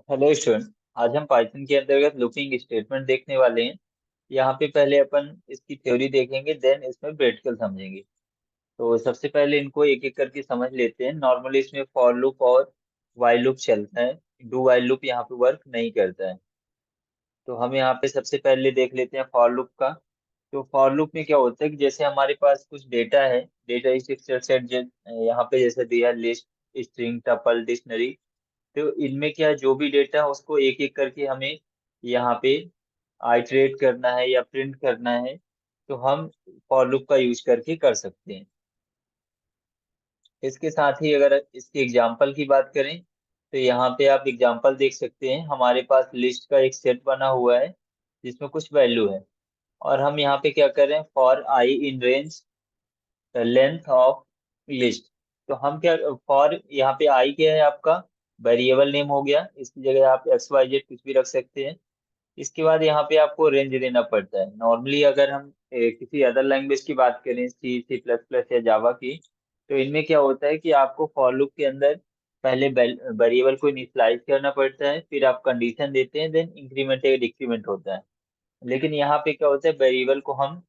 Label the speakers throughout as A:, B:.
A: Hello student. आज हम Python के अंतर्गत लूपिंग स्टेटमेंट देखने वाले हैं। यहाँ पे पहले अपन इसकी थ्योरी देखेंगे, देन इसमें प्रैक्टिकल समझेंगे। तो सबसे पहले इनको एक एक करके समझ लेते हैं। नॉर्मली इसमें फॉर लूप और वाइल लूप चलता है, डू वाइल लूप यहाँ पे वर्क नहीं करता है। तो हम यहाँ पे सबसे पहले देख लेते हैं फॉर लूप का। तो फॉर लूप में क्या होता है कि जैसे हमारे पास कुछ डेटा है, डेटा इस सेट यहाँ पे जैसे दिया लिस्ट, स्ट्रिंग, टपल, डिक्शनरी। तो इनमें क्या है, जो भी डेटा है उसको एक एक करके हमें यहाँ पे आइटरेट करना है या प्रिंट करना है। तो हम फॉर लूप का यूज करके कर सकते हैं। इसके साथ ही अगर इसके एग्जाम्पल की बात करें, तो यहाँ पे आप एग्जाम्पल देख सकते हैं। हमारे पास लिस्ट का एक सेट बना हुआ है जिसमें कुछ वैल्यू है, और हम यहाँ पे क्या कर रहे हैं, for I in range length of list. तो हम क्या, फॉर यहाँ पे आई क्या है आपका वेरिएबल नेम हो गया, इसकी जगह आप एक्स वाई जेड कुछ भी रख सकते हैं। इसके बाद यहाँ पे आपको रेंज देना पड़ता है। नॉर्मली अगर हम किसी अदर लैंग्वेज की बात करें, सी, सी प्लस प्लस या जावा की, तो इनमें क्या होता है कि आपको फॉर लूप के अंदर पहले वेरिएबल को इनिशियलाइज करना पड़ता है, फिर आप कंडीशन देते हैं, देन इंक्रीमेंट या डिक्रीमेंट होता है। लेकिन यहाँ पे क्या होता है, वेरिएबल को हम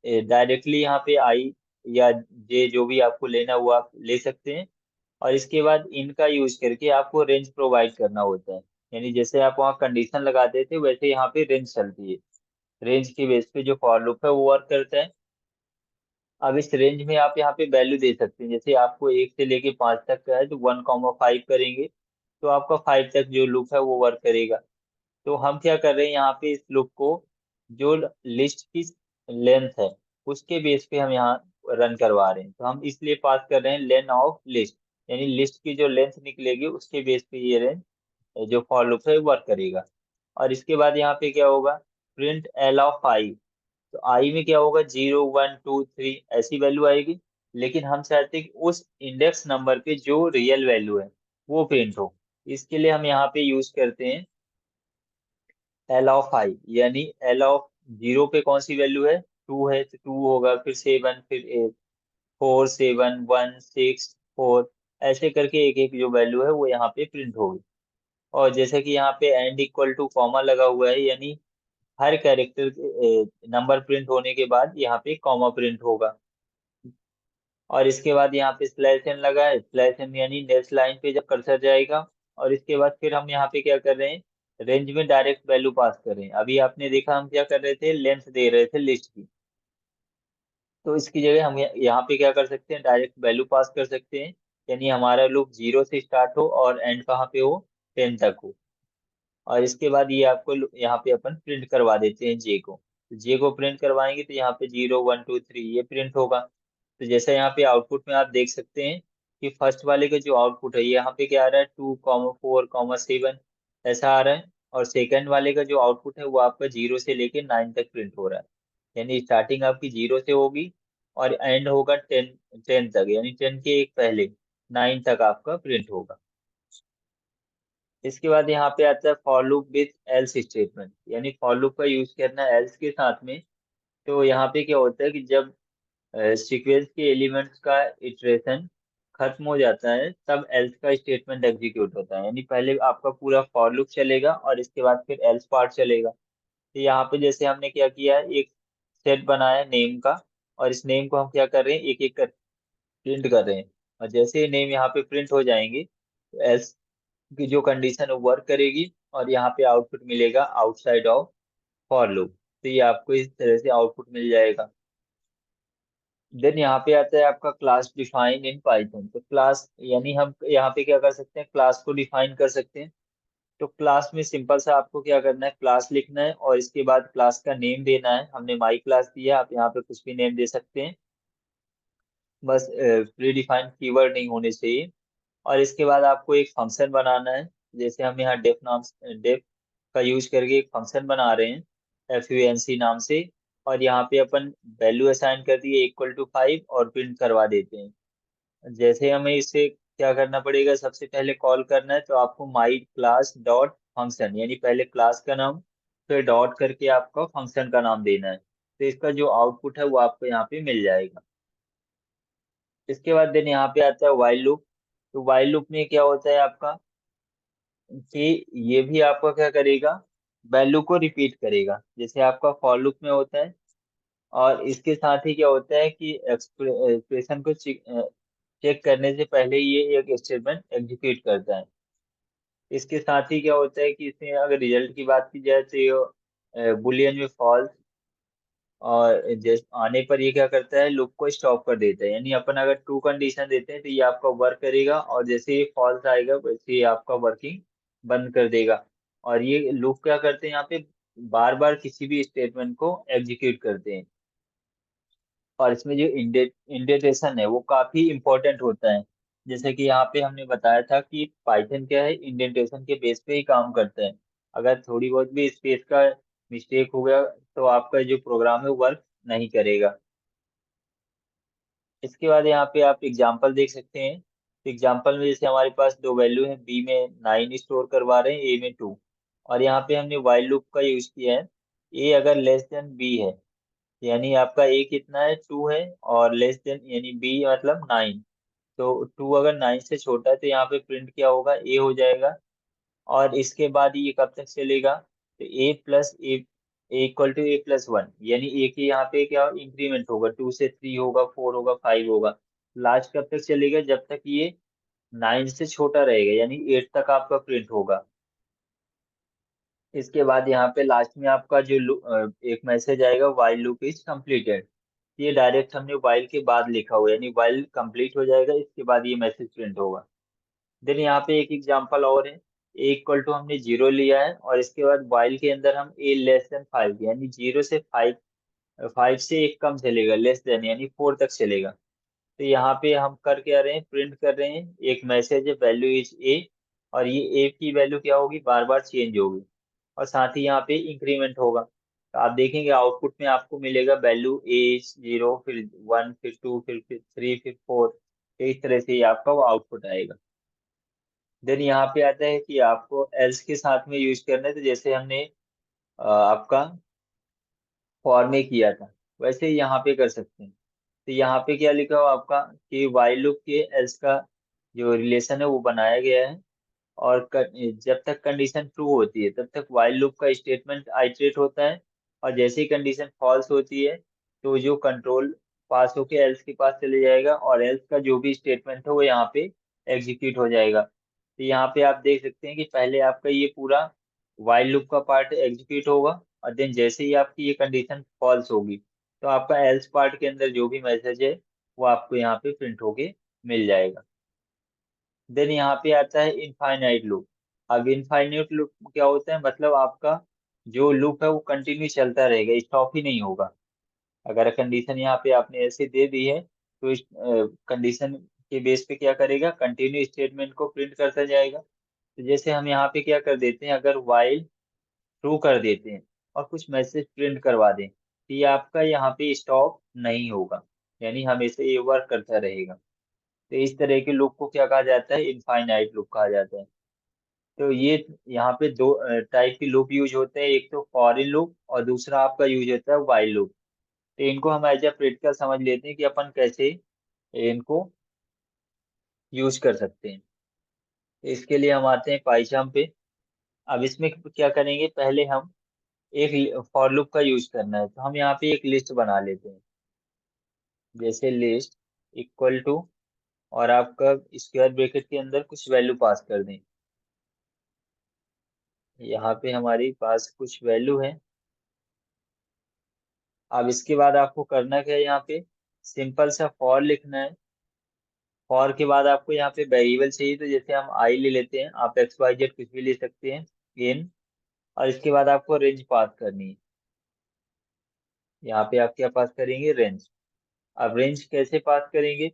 A: डायरेक्टली यहाँ पे आई या जे जो भी आपको लेना वो आप ले सकते हैं। और इसके बाद इनका यूज करके आपको रेंज प्रोवाइड करना होता है। यानी जैसे आप वहाँ कंडीशन लगाते थे, वैसे यहाँ पे रेंज चलती है। रेंज के बेस पे जो फॉर लूप है वो वर्क करता है। अब इस रेंज में आप यहाँ पे वैल्यू दे सकते हैं। जैसे आपको 1 से लेके 5 तक का है, तो 1,5 करेंगे तो आपका 5 तक जो लूप है वो वर्क करेगा। तो हम क्या कर रहे हैं, यहाँ पे इस लूप को जो लिस्ट की लेंथ है उसके बेस पे हम यहाँ रन करवा रहे हैं। तो हम इसलिए पास कर रहे हैं लेन ऑफ लिस्ट, यानी लिस्ट की जो लेंथ निकलेगी उसके बेस पे ये रेंज जो फॉर लूप है वर्क करेगा। और इसके बाद यहाँ पे क्या होगा, प्रिंट एल ऑफ आई। तो आई में क्या होगा, 0, 1, 2, 3 ऐसी वैल्यू आएगी। लेकिन हम चाहते हैं कि उस इंडेक्स नंबर पे जो रियल वैल्यू है वो प्रिंट हो। इसके लिए हम यहाँ पे यूज करते हैं एल ऑफ आई। यानी एल ऑफ जीरो पे कौन सी वैल्यू है, 2 है तो 2 होगा, फिर 7, फिर 8, 4, 7, 1, 6, 4, ऐसे करके एक एक जो वैल्यू है वो यहाँ पे प्रिंट होगी। और जैसे कि यहाँ पे एंड इक्वल टू कॉमा लगा हुआ है, यानी हर कैरेक्टर नंबर प्रिंट होने के बाद यहाँ पे कॉमा प्रिंट होगा। और इसके बाद यहाँ पे स्लैश एन लगा है, स्लैश एन यानी नेक्स्ट लाइन पे जब कर्सर जाएगा। और इसके बाद फिर हम यहाँ पे क्या कर रहे हैं, रेंज में डायरेक्ट वैल्यू पास कर रहे हैं। अभी आपने देखा हम क्या कर रहे थे, लेंथ दे रहे थे लिस्ट की। तो इसकी जगह हम यहाँ पे क्या कर सकते हैं, डायरेक्ट वैल्यू पास कर सकते हैं। यानी हमारा लूप 0 से स्टार्ट हो और एंड कहाँ पे हो, 10 तक हो। और इसके बाद ये आपको यहाँ पे अपन प्रिंट करवा देते हैं जे को। तो जे को प्रिंट करवाएंगे तो यहाँ पे 0, 1, 2, 3 ये प्रिंट होगा। तो जैसे यहाँ पे आउटपुट में आप देख सकते हैं कि फर्स्ट वाले का जो आउटपुट है यहाँ पे क्या आ रहा है, 2, 4, 7 ऐसा आ रहा है। और सेकंड वाले का जो आउटपुट है वो आपका 0 से लेके 9 तक प्रिंट हो रहा है। यानी स्टार्टिंग आपकी 0 से होगी और एंड होगा 10 तक, यानी 10 के एक पहले 9 तक आपका प्रिंट होगा। इसके बाद यहाँ पे आता है for loop with else statement, यानी फॉर लूप का यूज करना है एल्स के साथ में। तो यहाँ पे क्या होता है कि जब सीक्वेंस के एलिमेंट्स का इटरेशन खत्म हो जाता है तब एल्स का स्टेटमेंट एग्जीक्यूट होता है। यानी पहले आपका पूरा फॉर लूप चलेगा और इसके बाद फिर एल्स पार्ट चलेगा। तो यहाँ पे जैसे हमने क्या किया है, एक सेट बनाया नेम का, और इस नेम को हम क्या कर रहे हैं, एक एक कर प्रिंट कर रहे हैं। और जैसे ही नेम यहाँ पे प्रिंट हो जाएंगे तो एल्स की जो कंडीशन है वो वर्क करेगी और यहाँ पे आउटपुट मिलेगा आउटसाइड ऑफ फॉर लूप। तो ये आपको इस तरह से आउटपुट मिल जाएगा। देन यहाँ पे आता है आपका क्लास डिफाइन इन पाइथन। तो क्लास यानी हम यहाँ पे क्या कर सकते हैं, क्लास को डिफाइन कर सकते हैं। तो क्लास में सिंपल सा आपको क्या करना है, क्लास लिखना है और इसके बाद क्लास का नेम देना है। हमने माई क्लास दिया, आप यहाँ पे कुछ भी नेम दे सकते हैं, बस प्री डिफाइंड कीवर्ड नहीं होने चाहिए। और इसके बाद आपको एक फंक्शन बनाना है। जैसे हम यहाँ डेफ का यूज करके एक फंक्शन बना रहे हैं, FUNC नाम से। और यहाँ पे अपन वैल्यू असाइन कर दिए =5 और प्रिंट करवा देते हैं। जैसे हमें इसे क्या करना पड़ेगा, सबसे पहले कॉल करना है तो आपको माई क्लास डॉट फंक्शन, यानी पहले क्लास का नाम फिर डॉट करके आपका फंक्शन का नाम देना है। तो इसका जो आउटपुट है वो आपको यहाँ पे मिल जाएगा। इसके बाद देन यहाँ पे आता है वाइल लूप। तो वाइल लूप में क्या होता है आपका, कि ये भी आपका क्या करेगा, वैल्यू को रिपीट करेगा जैसे आपका फॉर लूप में होता है। और इसके साथ ही क्या होता है कि एक्सप्रेशन को चेक करने से पहले ये एक स्टेटमेंट एग्जीक्यूट करता है। इसके साथ ही क्या होता है कि इसमें अगर रिजल्ट की बात की जाए तो ये बुलियन में फॉल्स, और जैसे आने पर ये क्या करता है, लूप को स्टॉप कर देता है। यानी अपन अगर ट्रू कंडीशन देते हैं तो ये आपका वर्क करेगा, और जैसे ये फॉल्स आएगा वैसे ये आपका वर्किंग बंद कर देगा। और ये लूप क्या करते हैं यहाँ पे, बार बार किसी भी स्टेटमेंट को एग्जीक्यूट करते हैं। और इसमें जो इंडेंटेशन है वो काफी इंपॉर्टेंट होता है। जैसे कि यहाँ पे हमने बताया था कि पाइथन क्या है, इंडेंटेशन के बेस पे ही काम करता है। अगर थोड़ी बहुत भी स्पेस का मिस्टेक हो गया तो आपका जो प्रोग्राम है वो वर्क नहीं करेगा। इसके बाद यहाँ पे आप एग्जाम्पल देख सकते हैं। एग्जाम्पल में जैसे हमारे पास दो वैल्यू है, बी में 9 स्टोर करवा रहे हैं, ए में 2। और यहाँ पे हमने वाइल लूप का यूज किया है। ए अगर लेस देन बी है, यानी आपका ए कितना है, 2 है, और लेस देन यानी बी मतलब 9। तो 2 अगर 9 से छोटा है तो यहाँ पे प्रिंट क्या होगा, ए हो जाएगा। और इसके बाद ये कब तक चलेगा, तो ए प्लस ए इक्वल टू ए+1, यानी ए के यहाँ पे क्या इंक्रीमेंट होगा, 2 से 3 होगा, 4 होगा, 5 होगा। लास्ट कब तक चलेगा, जब तक ये 9 से छोटा रहेगा, यानी 8 तक आपका प्रिंट होगा। इसके बाद यहाँ पे लास्ट में आपका जो एक मैसेज आएगा, वाइल लूप इज कंप्लीटेड। ये डायरेक्ट हमने वाइल के बाद लिखा हुआ है, यानी वाइल कंप्लीट हो जाएगा इसके बाद ये मैसेज प्रिंट होगा। देन यहाँ पे एक एग्जांपल और है। ए इक्वल टू हमने 0 लिया है, और इसके बाद वाइल के अंदर हम ए लेस देन 5, यानी 0 से 5, 5 से एक कम चलेगा, लेस देन यानी 4 तक चलेगा। तो यहाँ पे हम कर क्या रहे हैं, प्रिंट कर रहे हैं एक मैसेज है, वैल्यू इज ए। और ये ए की वैल्यू क्या होगी, बार बार चेंज होगी। और साथ ही यहाँ पे इंक्रीमेंट होगा, तो आप देखेंगे आउटपुट में आपको मिलेगा वैल्यू ए इज 0, फिर 1, फिर 2, फिर 3, फिर 4। तो इस तरह से ये आपका वो आउटपुट आएगा। देन यहाँ पे आता है कि आपको एल्स के साथ में यूज करना है, तो जैसे हमने आपका फॉर में किया था वैसे ही यहाँ पे कर सकते हैं। तो यहाँ पे क्या लिखा हो आपका, कि वाइल लूप के एल्स का जो रिलेशन है वो बनाया गया है। और जब तक कंडीशन ट्रू होती है तब तक वाइल लूप का स्टेटमेंट आइटरेट होता है। और जैसे ही कंडीशन फॉल्स होती है तो जो कंट्रोल पास होके एल्स के पास चले जाएगा, और एल्स का जो भी स्टेटमेंट है वो यहाँ पे एग्जीक्यूट हो जाएगा। तो यहाँ पे आप देख सकते हैं कि पहले आपका ये पूरा वाइल लूप का पार्ट एग्जीक्यूट होगा, और देन जैसे ही आपकी ये कंडीशन फॉल्स होगी तो आपका एल्स पार्ट के अंदर जो भी मैसेज है वो आपको यहाँ पे प्रिंट होके मिल जाएगा। देन यहाँ पे आता है इनफाइनाइट लूप। अब इनफाइनाइट लूप क्या होता है, मतलब आपका जो लूप है वो कंटिन्यू चलता रहेगा, स्टॉप ही नहीं होगा। अगर कंडीशन यहाँ पे आपने ऐसे दे दी है तो इस कंडीशन के बेस पे क्या करेगा, कंटिन्यू स्टेटमेंट को प्रिंट करता जाएगा। तो जैसे हम यहाँ पे क्या कर देते हैं, अगर वाइल ट्रू कर देते हैं और कुछ मैसेज प्रिंट करवा दें तो ये आपका यहाँ पे स्टॉप नहीं होगा, यानी हमेशा ये वर्क करता रहेगा। तो इस तरह के लूप को क्या कहा जाता है, इनफाइनाइट लूप कहा जाता है। तो ये यहाँ पे दो टाइप के लूप यूज होते हैं, एक तो फॉर इन लूप और दूसरा आपका यूज होता है वाइल लूप। तो इनको हम एज ए प्रैक्टिकल समझ लेते हैं कि अपन कैसे इनको यूज कर सकते हैं। तो इसके लिए हम आते हैं पाइथन पे। अब इसमें क्या करेंगे, पहले हम एक फॉर लूप का यूज करना है, तो हम यहाँ पे एक लिस्ट बना लेते हैं। जैसे लिस्ट इक्वल टू, और आपका स्क्वायर ब्रैकेट के अंदर कुछ वैल्यू पास कर दें। यहाँ पे हमारे पास कुछ वैल्यू है। अब इसके बाद आपको करना क्या है, यहाँ पे सिंपल सा फॉर लिखना है। फॉर के बाद आपको यहाँ पे वेरिएबल चाहिए, तो जैसे हम आई ले लेते हैं, आप एक्स वाई जेड कुछ भी ले सकते हैं, इन। और इसके बाद आपको रेंज पास करनी है। यहाँ पे आप क्या पास करेंगे, रेंज। अब रेंज कैसे पास करेंगे,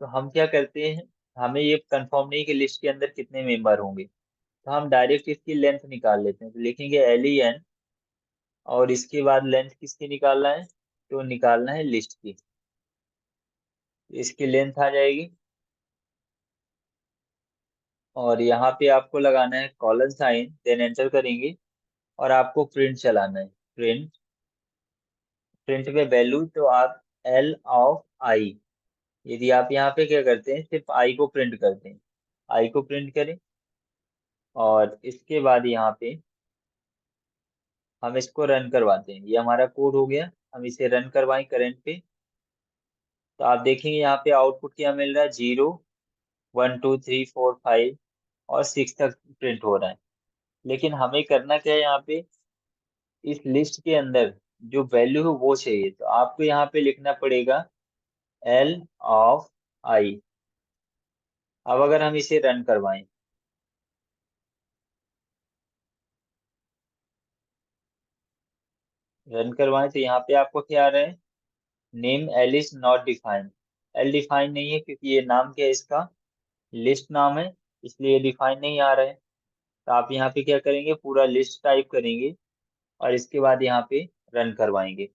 A: तो हम क्या करते हैं, हमें ये कंफर्म नहीं कि लिस्ट के अंदर कितने मेंबर होंगे, तो हम डायरेक्ट इसकी लेंथ निकाल लेते हैं। तो लिखेंगे LEN, और इसके बाद लेंथ किसकी निकालना है, तो निकालना है लिस्ट की। इसकी लेंथ आ जाएगी, और यहाँ पे आपको लगाना है कॉलन साइन, देन एंटर करेंगे। और आपको प्रिंट चलाना है, प्रिंट। प्रिंट में वैल्यू तो आप L(i), यदि आप यहाँ पे क्या करते हैं, सिर्फ आई को प्रिंट करते हैं, आई को प्रिंट करें। और इसके बाद यहाँ पे हम इसको रन करवाते हैं। ये हमारा कोड हो गया, हम इसे रन करवाएं करंट पे। तो आप देखेंगे यहाँ पे आउटपुट क्या मिल रहा है, 0 1 2 3 4 5 और 6 तक प्रिंट हो रहा है। लेकिन हमें करना क्या है, यहाँ पे इस लिस्ट के अंदर जो वैल्यू है वो चाहिए। तो आपको यहाँ पे लिखना पड़ेगा L(i). अब अगर हम इसे रन करवाएं, तो यहाँ पे आपको क्या आ रहा है, name L is not defined. L define नहीं है क्योंकि ये नाम क्या है इसका, लिस्ट नाम है, इसलिए ये डिफाइन नहीं आ रहा है। तो आप यहाँ पे क्या करेंगे, पूरा लिस्ट टाइप करेंगे और इसके बाद यहाँ पे रन करवाएंगे।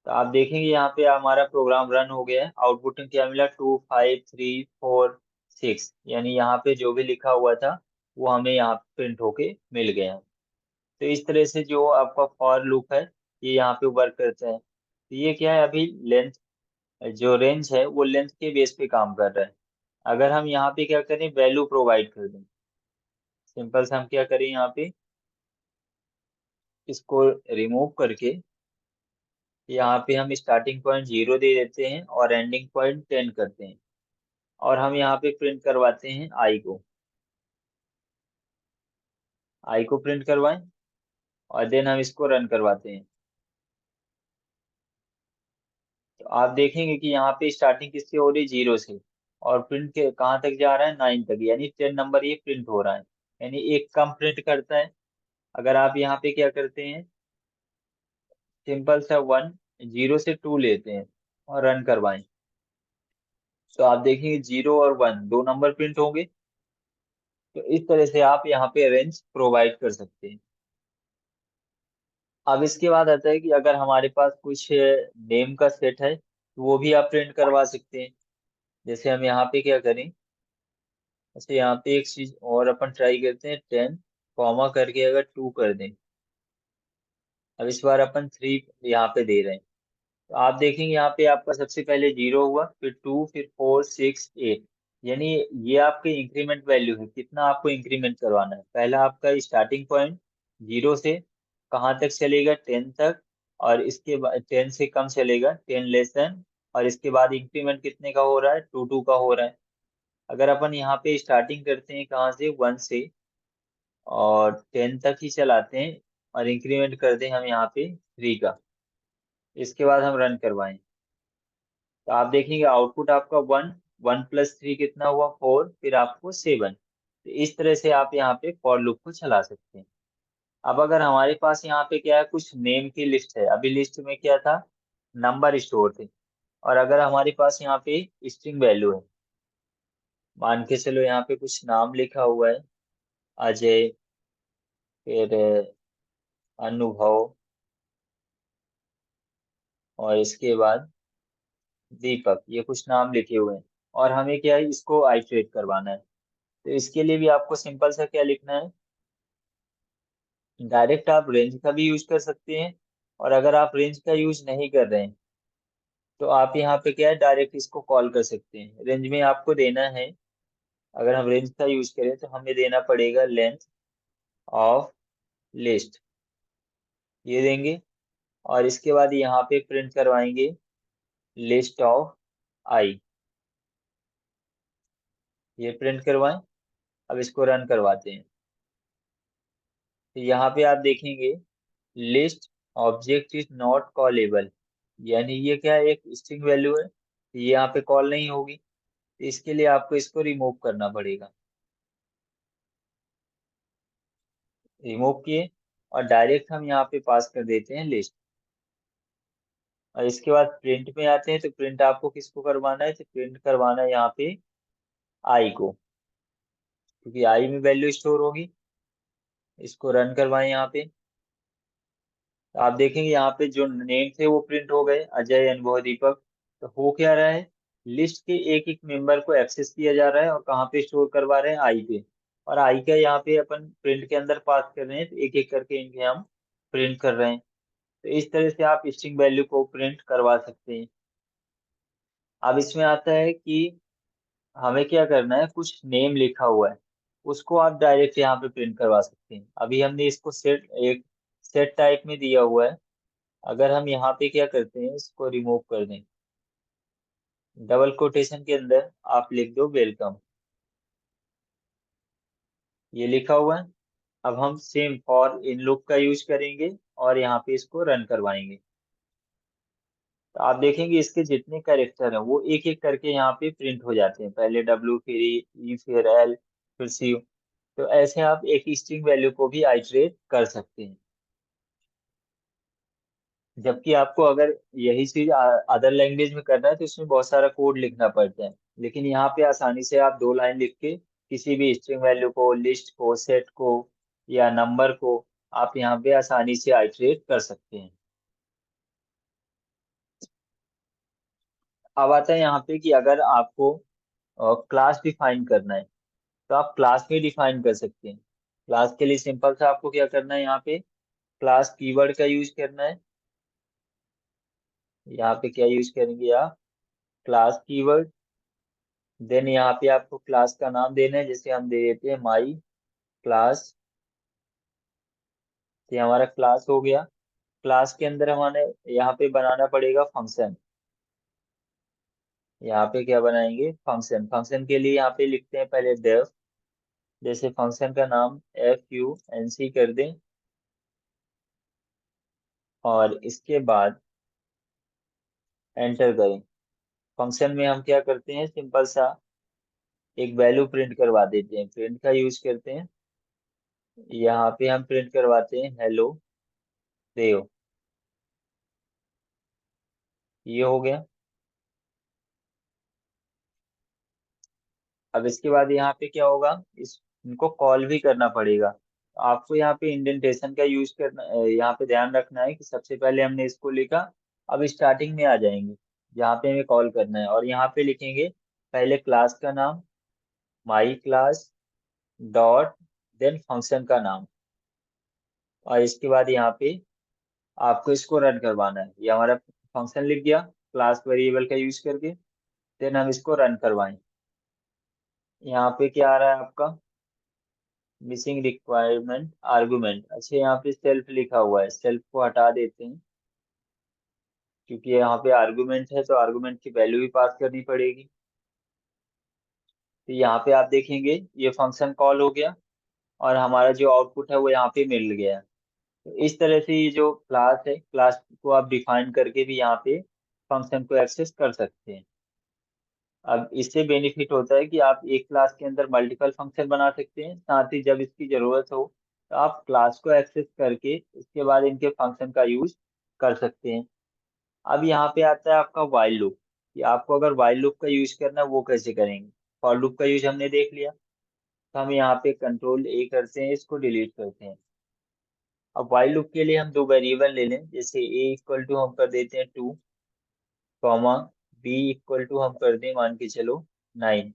A: तो आप देखेंगे यहाँ पे हमारा प्रोग्राम रन हो गया है। आउटपुट में क्या मिला, 2 5 3 4 6, यानी यहाँ पे जो भी लिखा हुआ था वो हमें यहाँ प्रिंट होके मिल गया। तो इस तरह से जो आपका फॉर लूप है ये यहाँ पे वर्क करता है। तो ये क्या है, अभी लेंथ, जो रेंज है वो लेंथ के बेस पे काम कर रहा है। अगर हम यहाँ पे क्या करें, वैल्यू प्रोवाइड कर दें, सिंपल से हम क्या करें, यहाँ पे इसको रिमूव करके यहाँ पे हम स्टार्टिंग पॉइंट 0 दे देते हैं और एंडिंग पॉइंट 10 करते हैं। और हम यहाँ पे प्रिंट करवाते हैं आई को प्रिंट करवाएं और देन हम इसको रन करवाते हैं। तो आप देखेंगे कि यहाँ पे स्टार्टिंग किससे हो रही है, 0 से, और प्रिंट के कहाँ तक जा रहा है, 9 तक, यानी 10 नंबर ये प्रिंट हो रहा है, यानी एक कम प्रिंट करता है। अगर आप यहाँ पे क्या करते हैं, सिंपल सा 0 से 2 लेते हैं और रन करवाएं, तो आप देखेंगे 0 और 1 दो नंबर प्रिंट होंगे। तो इस तरह से आप यहाँ पे रेंज प्रोवाइड कर सकते हैं। अब इसके बाद आता है कि अगर हमारे पास कुछ नेम का सेट है तो वो भी आप प्रिंट करवा सकते हैं। जैसे हम यहाँ पे क्या करें, अच्छा यहाँ पे एक चीज और अपन ट्राई करते हैं, 10 कॉमा करके अगर 2 कर दें। अब इस बार अपन 3 यहाँ पे दे रहे हैं। तो आप देखेंगे यहाँ पे आपका सबसे पहले 0 हुआ, फिर 2, फिर 4 6 8, यानी ये आपके इंक्रीमेंट वैल्यू है, कितना आपको इंक्रीमेंट करवाना है। पहला आपका स्टार्टिंग पॉइंट 0 से कहाँ तक चलेगा, 10 तक, और इसके बाद 10 से कम चलेगा, 10 <, और इसके बाद इंक्रीमेंट कितने का हो रहा है, 2 का हो रहा है। अगर अपन यहाँ पे स्टार्टिंग करते हैं कहाँ से, 1 से, और 10 तक ही चलाते हैं, और इंक्रीमेंट करते हैं हम यहाँ पे 3 का, इसके बाद हम रन करवाएं, तो आप देखेंगे आउटपुट आपका 1, 1 + 3 कितना हुआ, 4, फिर आपको 7। तो इस तरह से आप यहाँ पे फॉर लूप को चला सकते हैं। अब अगर हमारे पास यहाँ पे क्या है, कुछ नेम की लिस्ट है, अभी लिस्ट में क्या था, नंबर स्टोर थे, और अगर हमारे पास यहाँ पे स्ट्रिंग वैल्यू है, मान के चलो यहाँ पे कुछ नाम लिखा हुआ है, अजय, फिर अनुभव, और इसके बाद दीपक, ये कुछ नाम लिखे हुए हैं, और हमें क्या है, इसको आइटरेट करवाना है। तो इसके लिए भी आपको सिंपल सा क्या लिखना है, डायरेक्ट आप रेंज का भी यूज कर सकते हैं, और अगर आप रेंज का यूज नहीं कर रहे हैं तो आप यहाँ पे क्या है, डायरेक्ट इसको कॉल कर सकते हैं। रेंज में आपको देना है, अगर हम रेंज का यूज करें तो हमें देना पड़ेगा लेंथ ऑफ लिस्ट, ये देंगे, और इसके बाद यहाँ पे प्रिंट करवाएंगे लिस्ट ऑफ आई, ये प्रिंट करवाएं। अब इसको रन करवाते हैं, तो यहाँ पे आप देखेंगे list object is not callable, यानी ये क्या है, एक स्ट्रिंग वैल्यू है, ये यहाँ पे कॉल नहीं होगी। तो इसके लिए आपको इसको रिमूव करना पड़ेगा, रिमूव किए, और डायरेक्ट हम यहाँ पे पास कर देते हैं लिस्ट। और इसके बाद प्रिंट में आते हैं, तो प्रिंट आपको किसको करवाना है, तो प्रिंट करवाना है यहाँ पे आई को, क्योंकि आई में वैल्यू स्टोर होगी। इसको रन करवाएं यहाँ पे, तो आप देखेंगे यहाँ पे जो नेम थे वो प्रिंट हो गए, अजय, अनुभव, दीपक। तो हो क्या रहा है, लिस्ट के एक एक मेंबर को एक्सेस किया जा रहा है, और कहाँ पे स्टोर करवा रहे हैं, आई पे, और आई का यहाँ पे अपन प्रिंट के अंदर पास कर रहे हैं, तो एक एक करके इनके हम प्रिंट कर रहे हैं। तो इस तरह से आप स्ट्रिंग वैल्यू को प्रिंट करवा सकते हैं। अब इसमें आता है कि हमें क्या करना है, कुछ नेम लिखा हुआ है, उसको आप डायरेक्ट यहाँ पे प्रिंट करवा सकते हैं। अभी हमने इसको सेट टाइप में दिया हुआ है। अगर हम यहाँ पे क्या करते हैं, इसको रिमूव कर दें, डबल कोटेशन के अंदर आप लिख दो वेलकम, ये लिखा हुआ है। अब हम सेम फॉर इन लूप का यूज करेंगे और यहाँ पे इसको रन करवाएंगे। तो आप देखेंगे इसके जितने कैरेक्टर हैं वो एक एक करके यहाँ पे प्रिंट हो जाते हैं, पहले डब्ल्यू फिर ई फिर एल फिर सी। तो ऐसे आप एक स्ट्रिंग वैल्यू को भी आइटरेट कर सकते हैं। जबकि आपको अगर यही चीज अदर लैंग्वेज में करना है तो इसमें बहुत सारा कोड लिखना पड़ता है। लेकिन यहाँ पे आसानी से आप 2 लाइन लिख के किसी भी स्ट्रिंग वैल्यू को, लिस्ट को, सेट को या नंबर को आप यहाँ पे आसानी से आइटरेट कर सकते हैं। अब आता है यहाँ पे कि अगर आपको क्लास डिफाइन करना है तो आप क्लास में डिफाइन कर सकते हैं। क्लास के लिए सिंपल सा आपको क्या करना है, यहाँ पे क्लास कीवर्ड का यूज करना है। यहाँ पे क्या यूज करेंगे आप, क्लास कीवर्ड। देन यहाँ पे आपको क्लास का नाम देना है, जैसे हम दे देते हैं माई क्लास। ये हमारा क्लास हो गया। क्लास के अंदर हमारे यहाँ पे बनाना पड़ेगा फंक्शन। यहाँ पे क्या बनाएंगे, फंक्शन। फंक्शन के लिए यहाँ पे लिखते हैं पहले डेफ, जैसे फंक्शन का नाम FUNC कर दें। और इसके बाद एंटर करें। फंक्शन में हम क्या करते हैं, सिंपल सा एक वैल्यू प्रिंट करवा देते हैं, प्रिंट का यूज करते हैं। यहाँ पे हम प्रिंट करवाते हैं हेलो देव, ये हो गया। अब इसके बाद यहाँ पे क्या होगा, इस इनको कॉल भी करना पड़ेगा। तो आपको यहाँ पे इंडेंटेशन का यूज करना, यहाँ पे ध्यान रखना है कि सबसे पहले हमने इसको लिखा। अब स्टार्टिंग में आ जाएंगे जहाँ पे हमें कॉल करना है, और यहाँ पे लिखेंगे पहले क्लास का नाम my class dot, then function का नाम। और इसके बाद यहाँ पे आपको इसको रन करवाना है। ये हमारा फंक्शन लिख गया क्लास वेरिएबल का यूज करके। देन हम इसको रन करवाएं। यहाँ पे क्या आ रहा है आपका, मिसिंग रिक्वायरमेंट आर्गुमेंट। अच्छा, यहाँ पे सेल्फ लिखा हुआ है, सेल्फ को हटा देते हैं क्योंकि यहाँ पे आर्गुमेंट है तो आर्गुमेंट की वैल्यू भी पास करनी पड़ेगी। तो यहाँ पे आप देखेंगे ये फंक्शन कॉल हो गया और हमारा जो आउटपुट है वो यहाँ पे मिल गया। तो इस तरह से ये जो क्लास है, क्लास को आप डिफाइन करके भी यहाँ पे फंक्शन को एक्सेस कर सकते हैं। अब इससे बेनिफिट होता है कि आप एक क्लास के अंदर मल्टीपल फंक्शन बना सकते हैं, साथ ही जब इसकी जरूरत हो तो आप क्लास को एक्सेस करके इसके बाद इनके फंक्शन का यूज कर सकते हैं। अब यहाँ पे आता है आपका वाइल लूप, कि आपको अगर वाइल लूप का यूज करना है वो कैसे करेंगे। फॉर लूप का यूज हमने देख लिया, तो हम यहाँ पे कंट्रोल A करते हैं, इसको डिलीट करते हैं। अब वाइल लूप के लिए हम 2 वेरिएबल ले लें, जैसे A इक्वल टू हम कर देते हैं 2, कॉमा B इक्वल टू हम कर दें मान के चलो 9।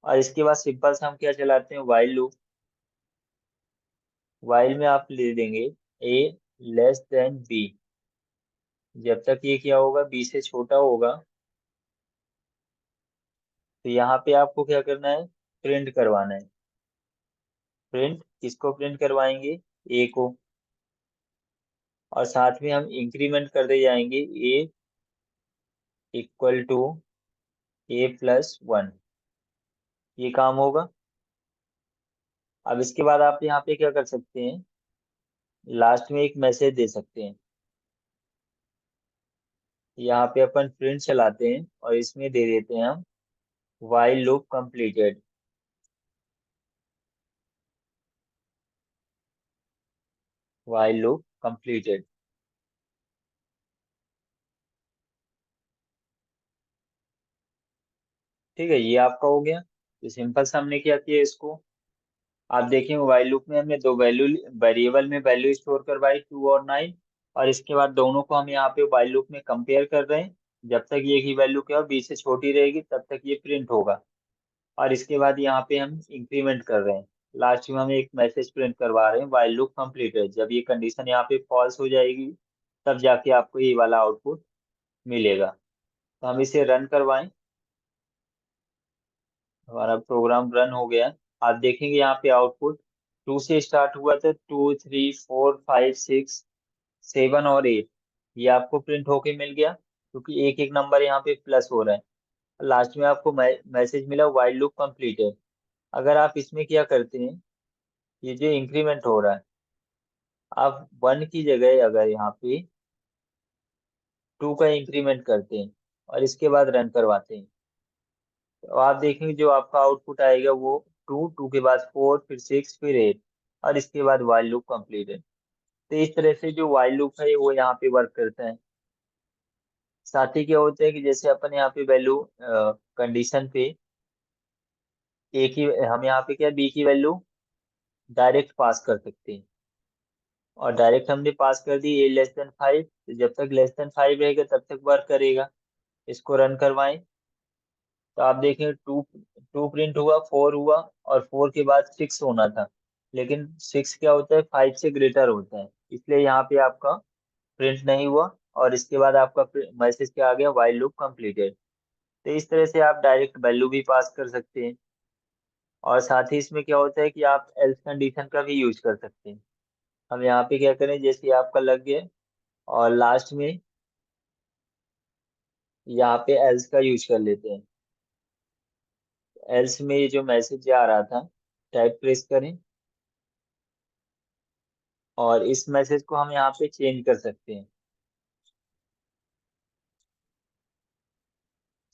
A: और इसके बाद सिंपल सा हम क्या चलाते हैं, वाइल लूप। वाइल में आप ले देंगे A लेस देन B, जब तक ये क्या होगा, B से छोटा होगा। तो यहाँ पे आपको क्या करना है, प्रिंट करवाना है। प्रिंट किसको प्रिंट करवाएंगे, A को। और साथ में हम इंक्रीमेंट करते जाएंगे A इक्वल टू A+1, ये काम होगा। अब इसके बाद आप यहाँ पे क्या कर सकते हैं, लास्ट में एक मैसेज दे सकते हैं। यहाँ पे अपन प्रिंट चलाते हैं और इसमें दे देते हैं हम while loop completed। while loop completed, ठीक है, ये आपका हो गया। तो सिंपल सा हमने क्या किया इसको, आप देखें while लूप में हमने 2 वैल्यू, वेरिएबल में वैल्यू स्टोर करवाई 2 और 9। और इसके बाद दोनों को हम यहाँ पे while लूप में कंपेयर कर रहे हैं। जब तक ये की वैल्यू क्या हो, 20 से छोटी रहेगी तब तक ये प्रिंट होगा। और इसके बाद यहाँ पे हम इंक्रीमेंट कर रहे हैं, लास्ट में हम एक मैसेज प्रिंट करवा रहे हैं while लूप कंप्लीटेड। जब ये कंडीशन यहाँ पे फॉल्स हो जाएगी तब जाके आपको ये वाला आउटपुट मिलेगा। तो हम इसे रन करवाएं, हमारा प्रोग्राम रन हो गया। आप देखेंगे यहाँ पे आउटपुट 2 से स्टार्ट हुआ था, 2 3 4 5 6 7 और 8, ये आपको प्रिंट होके मिल गया क्योंकि एक एक नंबर यहाँ पे प्लस हो रहा है। लास्ट में आपको मैसेज मिला व्हाइल लूप कंप्लीटेड। अगर आप इसमें क्या करते हैं, ये जो इंक्रीमेंट हो रहा है, आप 1 की जगह अगर यहाँ पे 2 का इंक्रीमेंट करते हैं और इसके बाद रन करवाते हैं, तो आप देखेंगे जो आपका आउटपुट आएगा वो 2 के बाद 4 फिर 6 फिर 8 और इसके बाद while लूप कंप्लीट है। तो इस तरह से जो while लूप है वो यहाँ पे वर्क करता है। साथ ही क्या होता है कि जैसे अपन यहाँ पे वैल्यू कंडीशन पे ए की, हम यहाँ पे क्या बी की वैल्यू डायरेक्ट पास कर सकते हैं, और डायरेक्ट हमने पास कर दी ए लेस देन 5, तो जब तक लेस देन 5 रहेगा तब तक वर्क करेगा। इसको रन करवाएं तो आप देखें 2 प्रिंट हुआ, 4 हुआ और 4 के बाद 6 होना था, लेकिन 6 क्या होता है 5 से ग्रेटर होता है, इसलिए यहाँ पे आपका प्रिंट नहीं हुआ और इसके बाद आपका मैसेज क्या आ गया, व्हाइल लूप कंप्लीटेड। तो इस तरह से आप डायरेक्ट वैल्यू भी पास कर सकते हैं, और साथ ही इसमें क्या होता है कि आप एल्स कंडीशन का भी यूज कर सकते हैं। हम यहाँ पे क्या करें, जैसे आपका लग गया और लास्ट में यहाँ पे एल्स का यूज कर लेते हैं। एल्स में ये जो मैसेज आ रहा था, टाइप प्रेस करें और इस मैसेज को हम यहाँ पे चेंज कर सकते हैं।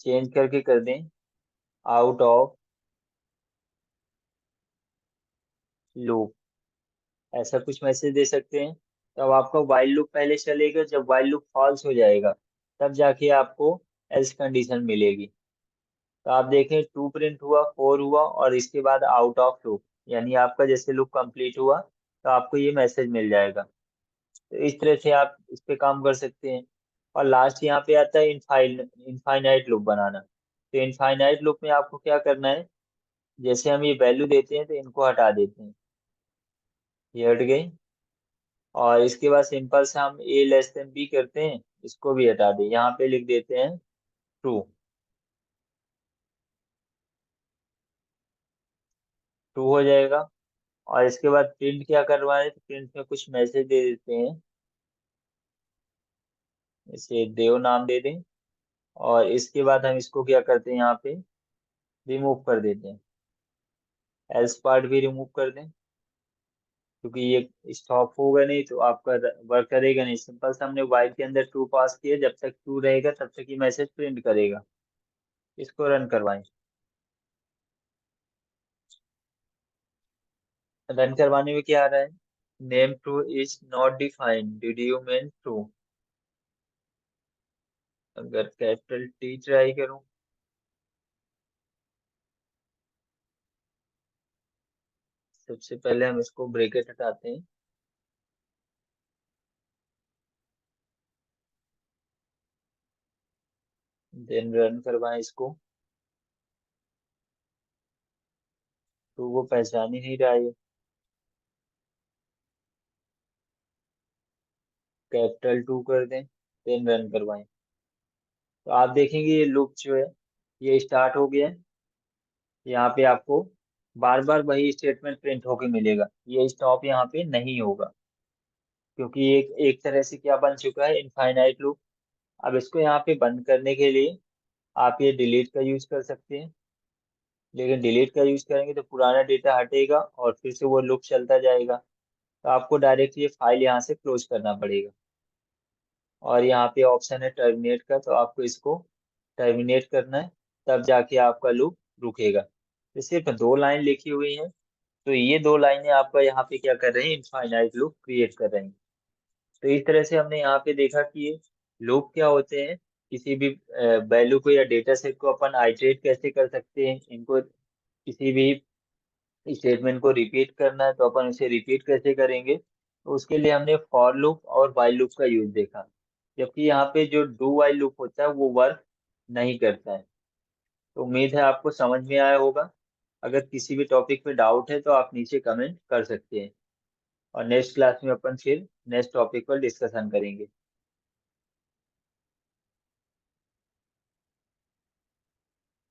A: चेंज करके कर दें आउट ऑफ लूप, ऐसा कुछ मैसेज दे सकते हैं। तो अब आपका while लूप पहले चलेगा, जब while लूप फॉल्स हो जाएगा तब जाके आपको एल्स कंडीशन मिलेगी। तो आप देखें 2 प्रिंट हुआ, 4 हुआ और इसके बाद आउट ऑफ लूप, यानी आपका जैसे लूप कंप्लीट हुआ तो आपको ये मैसेज मिल जाएगा। तो इस तरह से आप इस पे काम कर सकते हैं। और लास्ट यहाँ पे आता है इनफाइनाइट लूप बनाना। तो इनफाइनाइट लूप में आपको क्या करना है, जैसे हम ये वैल्यू देते हैं तो इनको हटा देते हैं, ये हट गई, और इसके बाद सिंपल से हम ए लेस देन बी करते हैं, इसको भी हटा दें, यहाँ पे लिख देते हैं ट्रू। ट्रू हो जाएगा। और इसके बाद प्रिंट क्या करवाएं, तो प्रिंट में कुछ मैसेज दे देते हैं, इसे देव नाम दे दें, और इसके बाद हम इसको क्या करते हैं, यहाँ पे रिमूव कर देते हैं, एल्स पार्ट भी रिमूव कर दें, क्योंकि ये स्टॉप होगा नहीं तो आपका वर्क करेगा नहीं। सिंपल से हमने वाइल के अंदर ट्रू पास किया, जब तक ट्रू रहेगा तब तक ये मैसेज प्रिंट करेगा। इसको रन करवाएं। रन करवाने में क्या आ रहा है, name true is not defined, did you mean true. अगर कैपिटल टी ट्राई करूं, सबसे पहले हम इसको ब्रैकेट हटाते हैं, देन रन करवाएं इसको, तो वो पहचान ही नहीं रहा है। कैपिटल टू कर दें, देन रन करवाएं, तो आप देखेंगे ये लूप जो है ये स्टार्ट हो गया है। यहाँ पे आपको बार बार वही स्टेटमेंट प्रिंट होके मिलेगा, ये स्टॉप यहाँ पे नहीं होगा, क्योंकि एक एक तरह से क्या बन चुका है, इनफाइनाइट लूप। अब इसको यहाँ पे बंद करने के लिए आप ये डिलीट का यूज कर सकते हैं, लेकिन डिलीट का यूज करेंगे तो पुराना डेटा हटेगा और फिर से वो लूप चलता जाएगा। तो आपको डायरेक्ट ये फाइल यहाँ से क्लोज करना पड़ेगा, और यहाँ पे ऑप्शन है टर्मिनेट का, तो आपको इसको टर्मिनेट करना है, तब जाके आपका लूप रुकेगा। तो सिर्फ 2 लाइन लिखी हुई है, तो ये 2 लाइनें आपका यहाँ पे क्या कर रही हैं, इनफाइनाइट लूप क्रिएट कर रही हैं। तो इस तरह से हमने यहाँ पे देखा कि ये लूप क्या होते हैं, किसी भी वैल्यू को या डेटा सेट को अपन आइटरेट कैसे कर सकते हैं, इनको किसी भी स्टेटमेंट को रिपीट करना है तो अपन उसे रिपीट कैसे करेंगे, तो उसके लिए हमने फॉर लूप और व्हाइल लूप का यूज देखा। जबकि यहाँ पे जो डू व्हाइल लूप होता है वो वर्क नहीं करता है। तो उम्मीद है आपको समझ में आया होगा। अगर किसी भी टॉपिक पे डाउट है तो आप नीचे कमेंट कर सकते हैं, और नेक्स्ट क्लास में अपन फिर नेक्स्ट टॉपिक पर डिस्कशन करेंगे।